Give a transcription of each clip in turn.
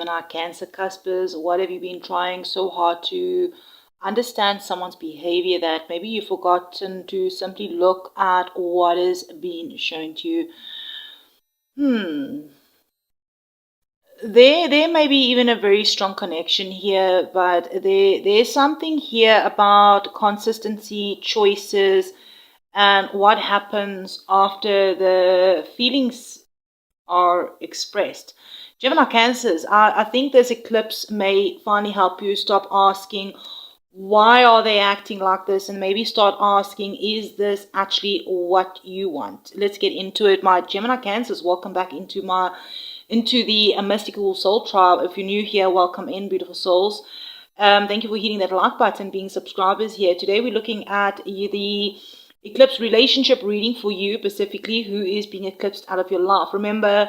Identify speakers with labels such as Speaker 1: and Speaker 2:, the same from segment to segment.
Speaker 1: Gemini, Cancer, Cuspers, what have you been trying so hard to understand someone's behavior that maybe you've forgotten to simply look at what is being shown to you? There may be even a very strong connection here, but there's something here about consistency, choices, and what happens after the feelings are expressed. Gemini Cancers, I think this eclipse may finally help you stop asking, why are they acting like this? And maybe start asking, is this actually what you want? Let's get into it. My Gemini Cancers, welcome back into the Mystical Soul Tribe. If you're new here, welcome in, beautiful souls. Thank you for hitting that like button, being subscribers here. Today we're looking at the eclipse relationship reading for you, specifically who is being eclipsed out of your life. Remember,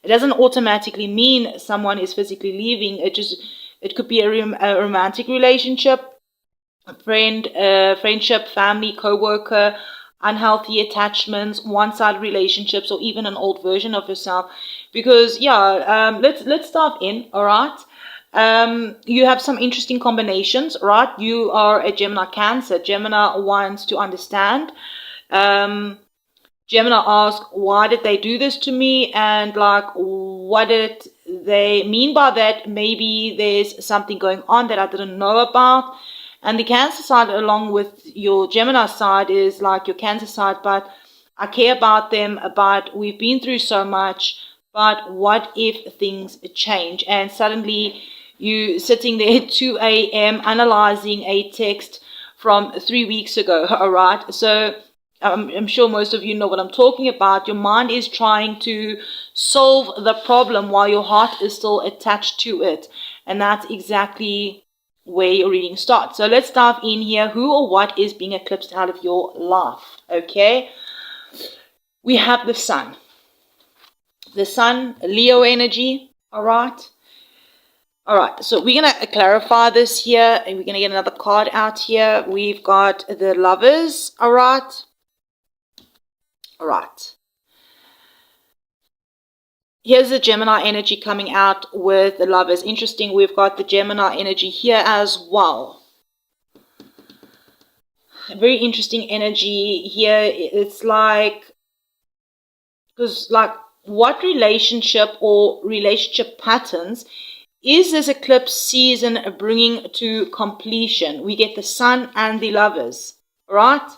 Speaker 1: it doesn't automatically mean someone is physically leaving. It could be a romantic relationship, a friendship, family, co-worker, unhealthy attachments, one-sided relationships, or even an old version of yourself. Because let's dive in. All right. You have some interesting combinations, right? You are a Gemini Cancer. Gemini wants to understand. Gemini asks, why did they do this to me? And like, what did they mean by that? Maybe there's something going on that I didn't know about. And the Cancer side, along with your Gemini side, is like your Cancer side, but I care about them, but we've been through so much, but what if things change? And suddenly you sitting there at 2 a.m. analyzing a text from 3 weeks ago, all right? So I'm sure most of you know what I'm talking about. Your mind is trying to solve the problem while your heart is still attached to it. And that's exactly where your reading starts. So let's dive in here. Who or what is being eclipsed out of your life? Okay. We have the Sun. The Sun, Leo energy. All right. All right. So we're going to clarify this here. And we're going to get another card out here. We've got the Lovers. All right. All right. Here's the Gemini energy coming out with the Lovers. Interesting, we've got the Gemini energy here as well. Very interesting energy here. It's like, because like, what relationship or relationship patterns is this eclipse season bringing to completion? We get the Sun and the Lovers, right?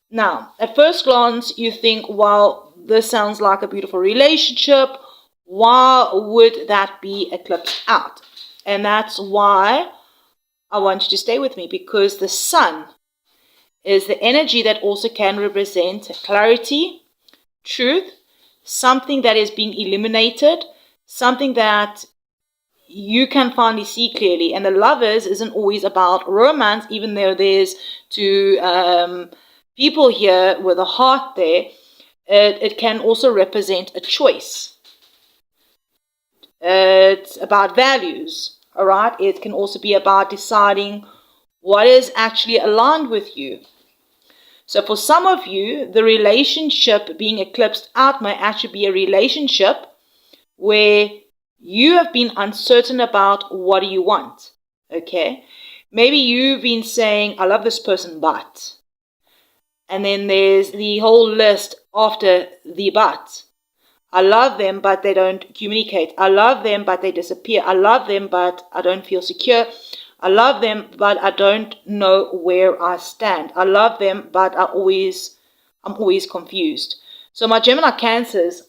Speaker 1: Now, at first glance, you think, well, this sounds like a beautiful relationship. Why would that be eclipsed out? And that's why I want you to stay with me, because the Sun is the energy that also can represent clarity, truth, something that is being illuminated, something that you can finally see clearly. And the Lovers isn't always about romance, even though there's two people here with a heart there. It can also represent a choice. It's about values, all right? It can also be about deciding what is actually aligned with you. So for some of you, the relationship being eclipsed out may actually be a relationship where you have been uncertain about what do you want, okay? Maybe you've been saying, I love this person, but... And then there's the whole list after the but. I love them, but they don't communicate. I love them, but they disappear. I love them, but I don't feel secure. I love them, but I don't know where I stand. I love them, but I'm always confused. So my Gemini Cancers,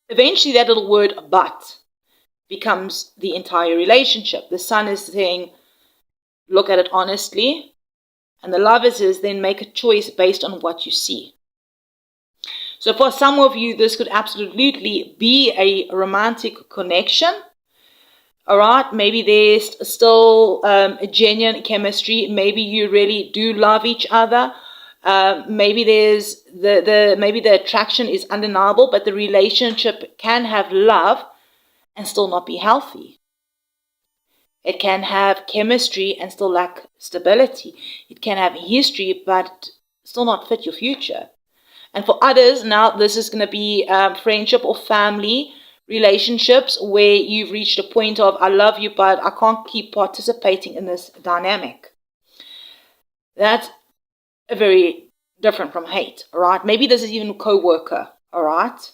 Speaker 1: eventually that little word but becomes the entire relationship. The Sun is saying, look at it honestly. And the Lovers is then make a choice based on what you see. So for some of you, this could absolutely be a romantic connection. All right, maybe there's still a genuine chemistry. Maybe you really do love each other. Maybe there's maybe the attraction is undeniable, but the relationship can have love and still not be healthy. It can have chemistry and still lack stability. It can have history, but still not fit your future. And for others, now this is going to be friendship or family relationships where you've reached a point of, I love you, but I can't keep participating in this dynamic. That's a very different from hate, all right? Maybe this is even a co-worker, all right?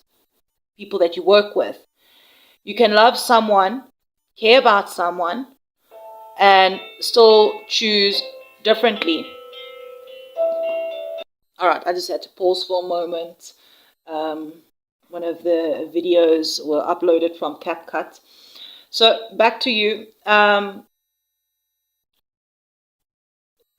Speaker 1: People that you work with. You can love someone, care about someone, and still choose differently. All right, I just had to pause for a moment. One of the videos were uploaded from CapCut. So back to you.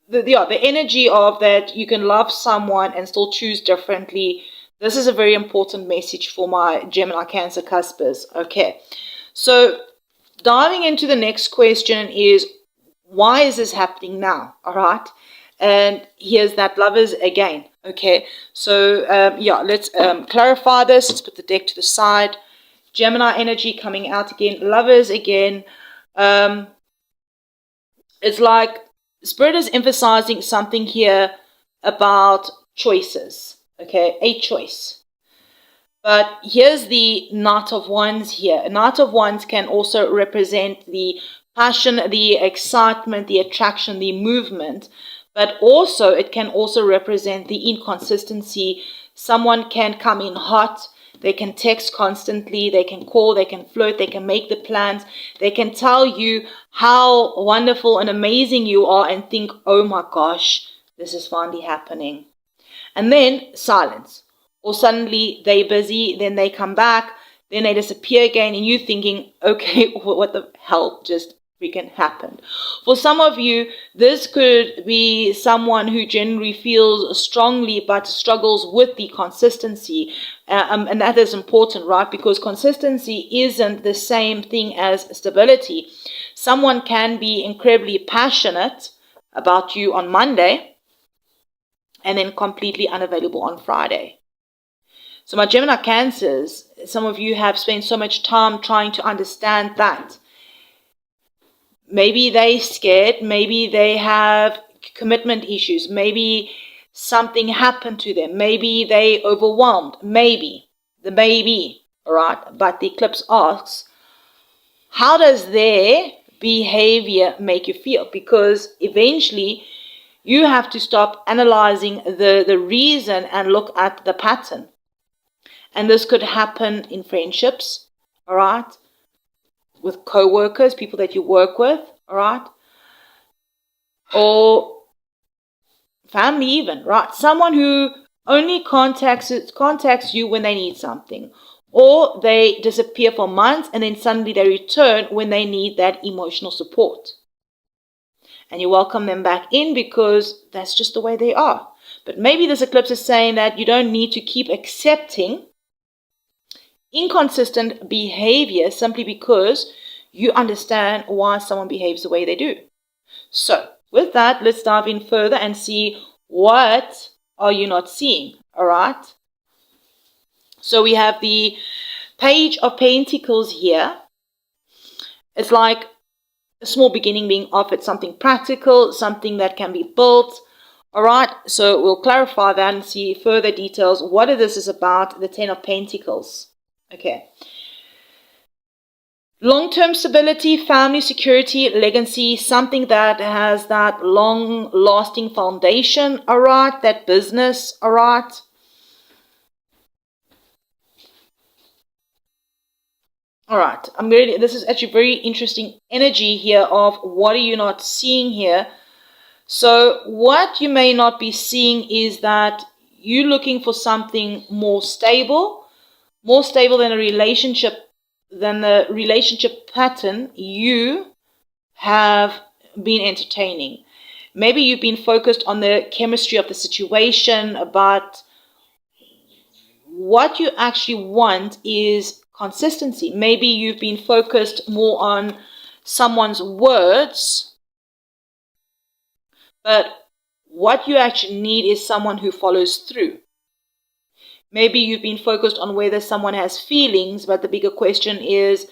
Speaker 1: The energy of that you can love someone and still choose differently. This is a very important message for my Gemini Cancer cuspers. Okay, so diving into the next question is, why is this happening now? All right, and here's that Lovers again. Okay, so yeah, let's clarify this. Let's put the deck to the side. Gemini energy coming out again. Lovers again. It's like Spirit is emphasizing something here about choices. Okay, a choice. But here's the Knight of Wands here. A Knight of Wands can also represent the passion, the excitement, the attraction, the movement. But also, it can also represent the inconsistency. Someone can come in hot. They can text constantly. They can call. They can flirt. They can make the plans. They can tell you how wonderful and amazing you are and think, oh my gosh, this is finally happening. And then silence. Or suddenly they're busy, then they come back, then they disappear again, and you're thinking, okay, what the hell just freaking happened? For some of you, this could be someone who generally feels strongly but struggles with the consistency. And that is important, right? Because consistency isn't the same thing as stability. Someone can be incredibly passionate about you on Monday and then completely unavailable on Friday. So my Gemini Cancers, some of you have spent so much time trying to understand that. Maybe they're scared, maybe they have commitment issues, maybe something happened to them, maybe they overwhelmed, maybe, all right? But the eclipse asks, how does their behavior make you feel? Because eventually you have to stop analyzing the reason and look at the pattern. And this could happen in friendships, all right? With co-workers, people that you work with, all right? Or family even, right? Someone who only contacts you when they need something. Or they disappear for months and then suddenly they return when they need that emotional support. And you welcome them back in because that's just the way they are. But maybe this eclipse is saying that you don't need to keep accepting inconsistent behavior simply because you understand why someone behaves the way they do. So with that, let's dive in further and see what are you not seeing, all right? So we have the Page of Pentacles here. It's like a small beginning being offered, something practical, something that can be built. All right, so we'll clarify that and see further details. What this is about, the 10 of Pentacles. Okay. Long-term stability, family security, legacy, something that has that long-lasting foundation, all right, that business, all right. All right, this is actually very interesting energy here of what are you not seeing here. So what you may not be seeing is that you're looking for something more stable than a relationship, than the relationship pattern you have been entertaining. Maybe you've been focused on the chemistry of the situation, but what you actually want is consistency. Maybe you've been focused more on someone's words, but what you actually need is someone who follows through. Maybe you've been focused on whether someone has feelings, but the bigger question is,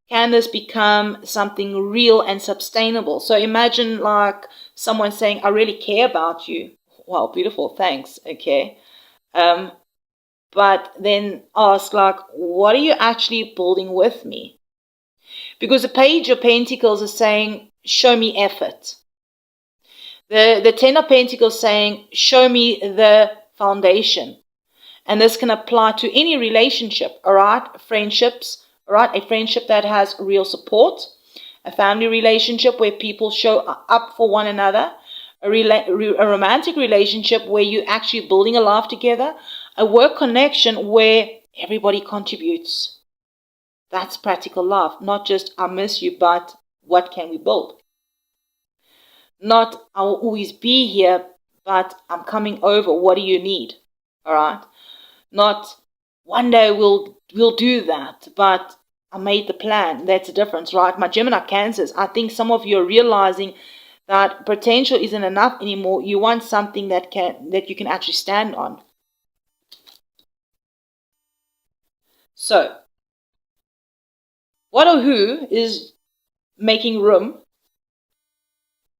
Speaker 1: can this become something real and sustainable? So imagine like someone saying, I really care about you. Wow, beautiful, thanks, okay. but then ask, like, what are you actually building with me? Because the Page of Pentacles is saying, show me effort. The Ten of Pentacles is saying, show me the foundation. And this can apply to any relationship, all right? Friendships, all right? A friendship that has real support, a family relationship where people show up for one another, a romantic relationship where you're actually building a life together, a work connection where everybody contributes. That's practical love, not just I miss you, but what can we build? Not I will always be here, but I'm coming over. What do you need? All right. Not one day we'll do that, but I made the plan. That's the difference, right? My Gemini Cancers, I think some of you are realizing that potential isn't enough anymore. You want something that you can actually stand on. So, what or who is making room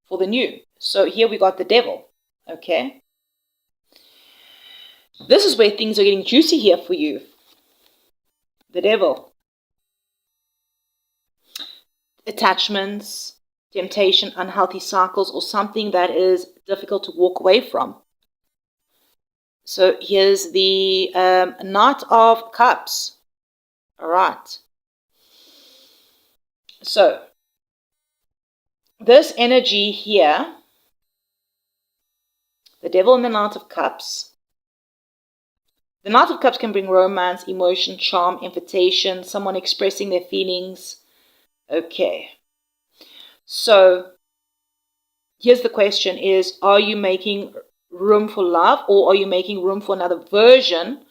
Speaker 1: for the new? So here we got the Devil, okay? This is where things are getting juicy here for you. The Devil. Attachments, temptation, unhealthy cycles, or something that is difficult to walk away from. So here's the Knight of Cups. All right. So this energy here, the Devil and the Knight of Cups. The Knight of Cups can bring romance, emotion, charm, invitation, someone expressing their feelings. Okay. So here's the question is, are you making room for love, or are you making room for another version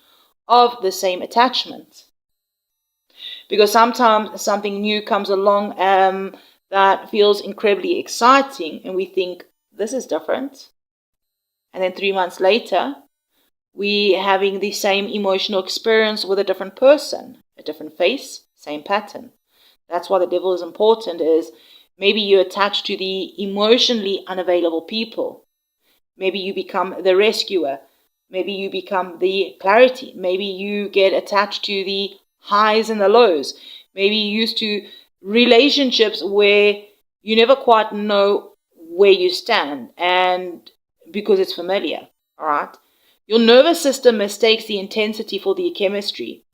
Speaker 1: of the same attachment? Because sometimes something new comes along that feels incredibly exciting, and we think, this is different. And then 3 months later, we having the same emotional experience with a different person, a different face, same pattern. That's why the Devil is important, is maybe you're attached to the emotionally unavailable people. Maybe you become the rescuer. Maybe you become the clarity. Maybe you get attached to the highs and the lows. Maybe you're used to relationships where you never quite know where you stand, and because it's familiar, all right? Your nervous system mistakes the intensity for the chemistry.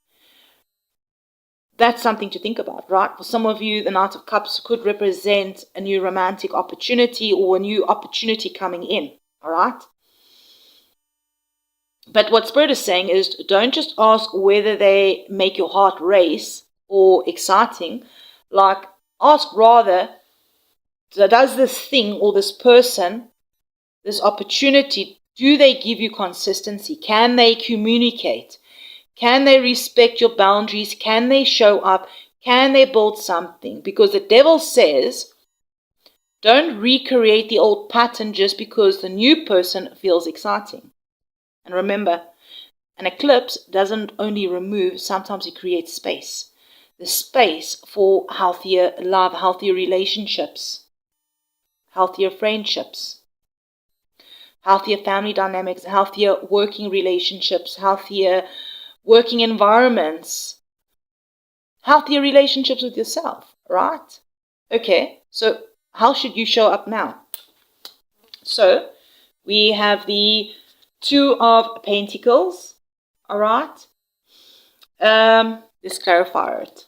Speaker 1: That's something to think about, right? For some of you, the Knight of Cups could represent a new romantic opportunity or a new opportunity coming in, all right? But what Spirit is saying is, don't just ask whether they make your heart race or exciting. Like, ask rather, does this thing or this person, this opportunity, do they give you consistency? Can they communicate? Can they respect your boundaries? Can they show up? Can they build something? Because the Devil says, don't recreate the old pattern just because the new person feels exciting. And remember, an eclipse doesn't only remove, sometimes it creates space. The space for healthier love, healthier relationships, healthier friendships, healthier family dynamics, healthier working relationships, healthier working environments, healthier relationships with yourself, right? Okay, so how should you show up now? So we have the Two of Pentacles, all right? Let's clarify it.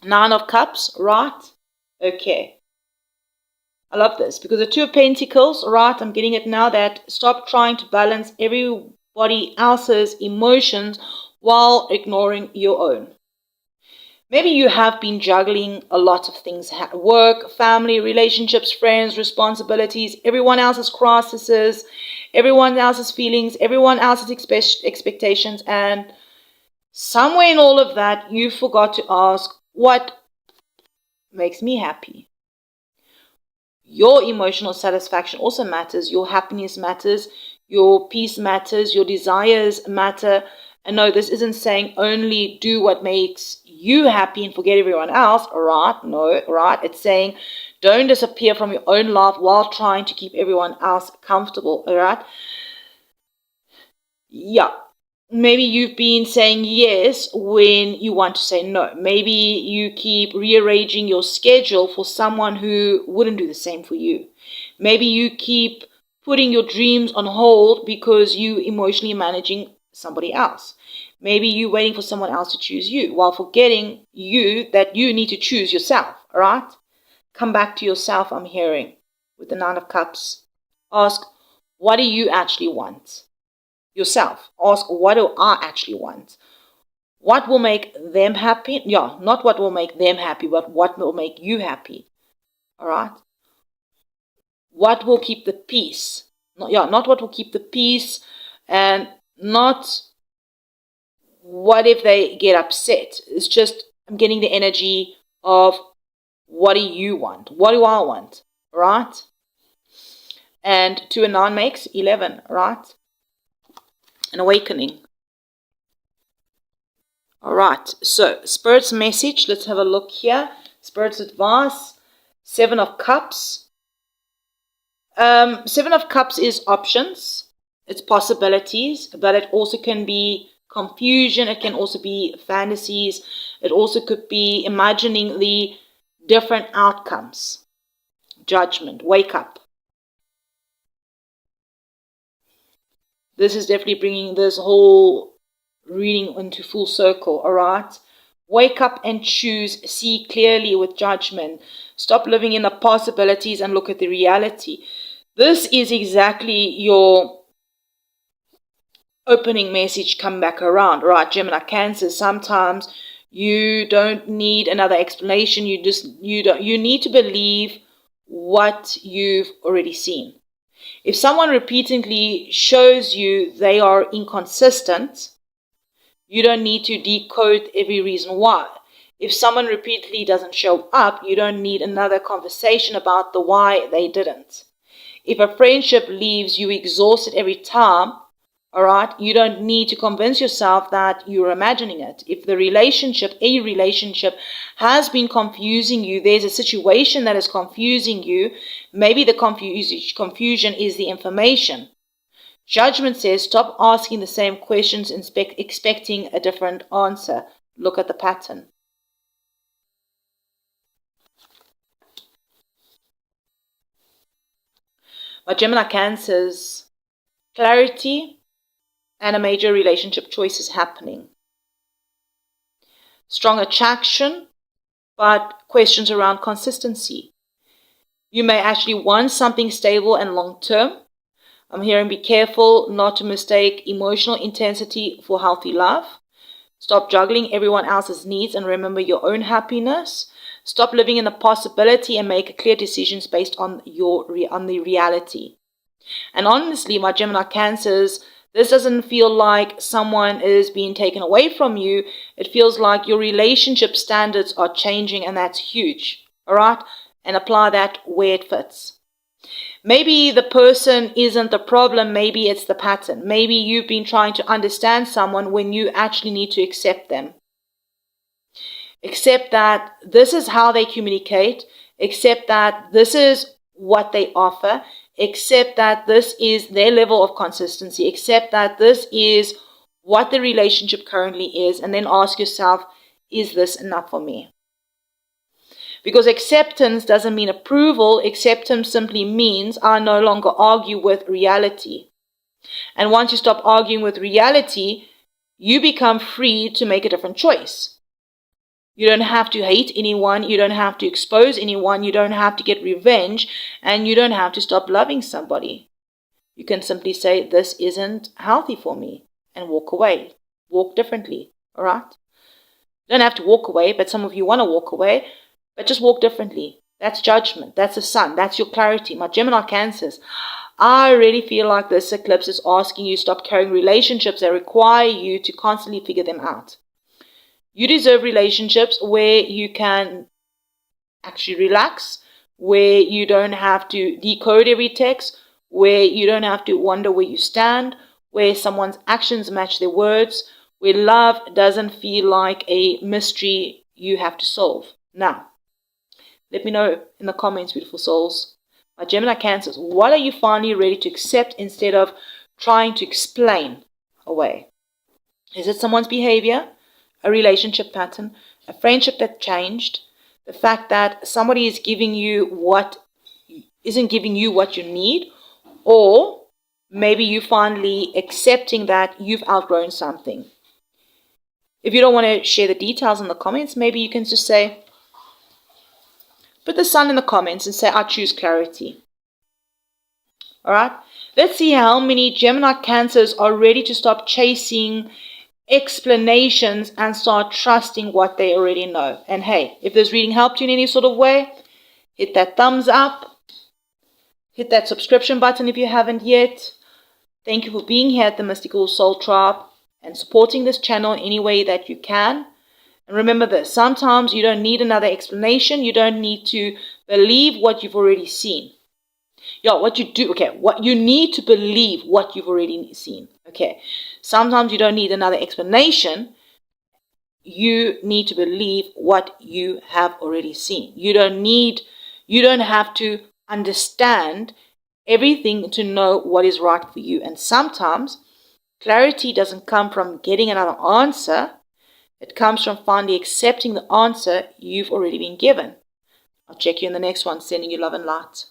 Speaker 1: Nine of Cups, right? Okay. I love this because the Two of Pentacles, right? I'm getting it now, that stop trying to balance everybody else's emotions while ignoring your own. Maybe you have been juggling a lot of things, work, family, relationships, friends, responsibilities, everyone else's crises, everyone else's feelings, everyone else's expectations, and somewhere in all of that, you forgot to ask, what makes me happy? Your emotional satisfaction also matters. Your happiness matters. Your peace matters. Your desires matter. And no, this isn't saying only do what makes you happy and forget everyone else, right? No, right? It's saying don't disappear from your own life while trying to keep everyone else comfortable, all right? Yeah. maybe you've been saying yes when you want to say no. Maybe you keep rearranging your schedule for someone who wouldn't do the same for you. Maybe you keep putting your dreams on hold because you emotionally managing somebody else. Maybe you waiting for someone else to choose you while forgetting that you need to choose yourself, all right? Come back to yourself, I'm hearing, with the Nine of Cups. Ask, what do you actually want? Yourself. Ask, what do I actually want? What will make them happy? Yeah, not what will make them happy, but what will make you happy. All right? What will keep the peace? Not what will keep the peace, and not what if they get upset. It's just, I'm getting the energy of, what do you want? What do I want? Right? And 2 and 9 makes 11, right? An awakening. All right, so Spirit's message, let's have a look here. Spirit's advice, 7 of Cups. 7 of Cups is options, it's possibilities, but it also can be confusion, it can also be fantasies, it also could be imagining the different outcomes. Judgment, wake up. This is definitely bringing this whole reading into full circle, all right? Wake up and choose, see clearly with judgment. Stop living in the possibilities and look at the reality. This is exactly your opening message come back around, right? Gemini, Cancer, sometimes you don't need another explanation. You need to believe what you've already seen. If someone repeatedly shows you they are inconsistent, you don't need to decode every reason why. If someone repeatedly doesn't show up, you don't need another conversation about the why they didn't. If a friendship leaves you exhausted every time, all right, you don't need to convince yourself that you're imagining it. If a relationship has been confusing you, there's a situation that is confusing you, maybe the confusion is the information. Judgment says, stop asking the same questions and expecting a different answer. Look at the pattern. But Gemini, Cancer's clarity and a major relationship choice is happening. Strong attraction, but questions around consistency. You may actually want something stable and long-term. I'm hearing, be careful not to mistake emotional intensity for healthy love. Stop juggling everyone else's needs and remember your own happiness. Stop living in the possibility and make clear decisions based on the reality. And honestly, my Gemini, Cancers, this doesn't feel like someone is being taken away from you. It feels like your relationship standards are changing, and that's huge. All right? And apply that where it fits. Maybe the person isn't the problem, maybe it's the pattern. Maybe you've been trying to understand someone when you actually need to accept them. Accept that this is how they communicate. Accept that this is what they offer. Accept that this is their level of consistency. Accept that this is what the relationship currently is. And then ask yourself, is this enough for me? Because acceptance doesn't mean approval. Acceptance simply means I no longer argue with reality. And once you stop arguing with reality, you become free to make a different choice. You don't have to hate anyone. You don't have to expose anyone. You don't have to get revenge. And you don't have to stop loving somebody. You can simply say, this isn't healthy for me, and walk away. Walk differently, all right? You don't have to walk away, but some of you want to walk away. But just walk differently. That's judgment. That's the sun. That's your clarity. My Gemini, Cancers, I really feel like this eclipse is asking you to stop carrying relationships that require you to constantly figure them out. You deserve relationships where you can actually relax, where you don't have to decode every text, where you don't have to wonder where you stand, where someone's actions match their words, where love doesn't feel like a mystery you have to solve. Now, let me know in the comments, beautiful souls. My Gemini, Cancers, what are you finally ready to accept instead of trying to explain away? Is it someone's behavior, a relationship pattern, a friendship that changed, the fact that somebody is giving you what isn't giving you what you need, or maybe you finally accepting that you've outgrown something? If you don't want to share the details in the comments, maybe you can just say, put the sun in the comments and say, I choose clarity. All right. Let's see how many Gemini Cancers are ready to stop chasing explanations and start trusting what they already know. And hey, if this reading helped you in any sort of way, hit that thumbs up. Hit that subscription button if you haven't yet. Thank you for being here at the Mystical Soul Tribe and supporting this channel in any way that you can. And remember this, sometimes you don't need another explanation. You don't need to believe what you've already seen. What you need to believe what you've already seen. Okay, sometimes you don't need another explanation. You need to believe what you have already seen. You don't have to understand everything to know what is right for you. And sometimes clarity doesn't come from getting another answer. It comes from finally accepting the answer you've already been given. I'll check you in the next one. Sending you love and light.